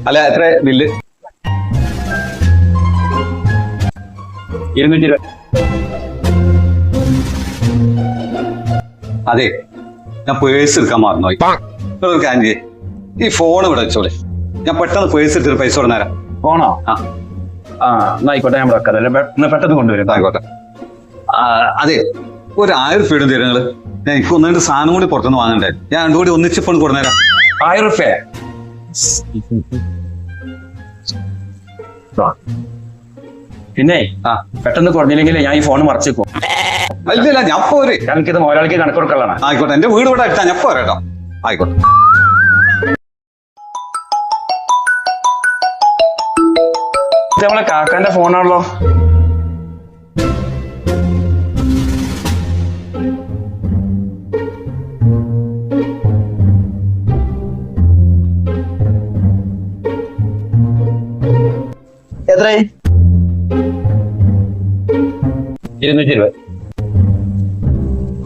അല്ല എത്ര ബില്ല്? 220. അതെ, ഞാൻ പേഴ്സ് എടുക്കാൻ മറന്നുപോയി. ഒരു കാര്യം ചെയ്യേ, ഈ ഫോൺ ഇവിടെ വെച്ചോളെ, ഞാൻ പെട്ടെന്ന് പേഴ്സ് എടുത്തിട്ട് പൈസ കൊടുന്നേരാം. ഫോണോ? എന്നാ ആയിക്കോട്ടെ, ഞാൻ വെക്കാതെ പെട്ടെന്ന് കൊണ്ടുവരും. ആയിക്കോട്ടെ. അതെ, ഒരു 1000 രൂപ ഇടും തരുന്നത്. ഞാൻ എനിക്ക് 1-2 സാധനം കൂടി പുറത്തുനിന്ന് വാങ്ങണ്ടേ, ഞാൻ രണ്ടും കൂടി ഒന്നിച്ചിപ്പോൾ കൊടുന്നേരാം. 1000 രൂപ? പിന്നെ പെട്ടെന്ന് കുറഞ്ഞില്ലെങ്കിൽ ഞാൻ ഈ ഫോൺ മറച്ചേക്കും. ഇല്ല, ഞാൻ പോരെ. എനിക്കിത് ഒരാൾക്ക് കണക്ക് കൊടുക്കാനാണ്. ആയിക്കോട്ടെ, എന്റെ വീട് ഇവിടെ എടുത്താ ഞാൻ പോരാട്ടോ. ആയിക്കോട്ടെ. നമ്മളെ കാക്കാന്റെ ഫോണാണല്ലോ. എത്രയായി? 220.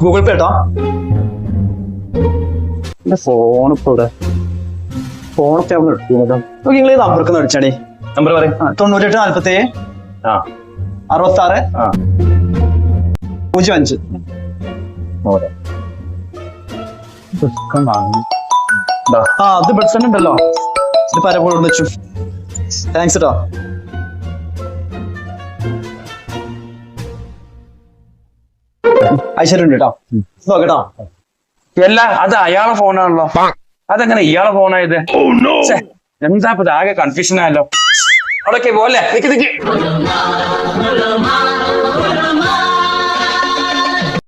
ഗൂഗിൾ പേ കേട്ടോ. എന്റെ ഫോണിപ്പോ ഇവിടെ. ഫോണൊക്കെ അവിടെ എടുക്കുന്നത് നോക്കി. നിങ്ങൾ ഈ നമ്പർക്ക് അടിച്ചാണേ. നമ്പർ പറയും. 98 47 66 05. അത് ബെഡ് തന്നെ ഉണ്ടല്ലോ. ഇത് പരപ്പോഴും വെച്ചു. താങ്ക്സ് കേട്ടോ. ഐശ്വര്യുണ്ട് കേട്ടോ, നോക്കട്ടോ. അല്ല, അത് അയാളെ ഫോണാണല്ലോ. അതെങ്ങനെ ഇയാളെ ഫോണായത്? എന്താ ഇപ്പൊ ആകെ കൺഫ്യൂഷൻ ആയല്ലോ. അവിടൊക്കെ പോലെ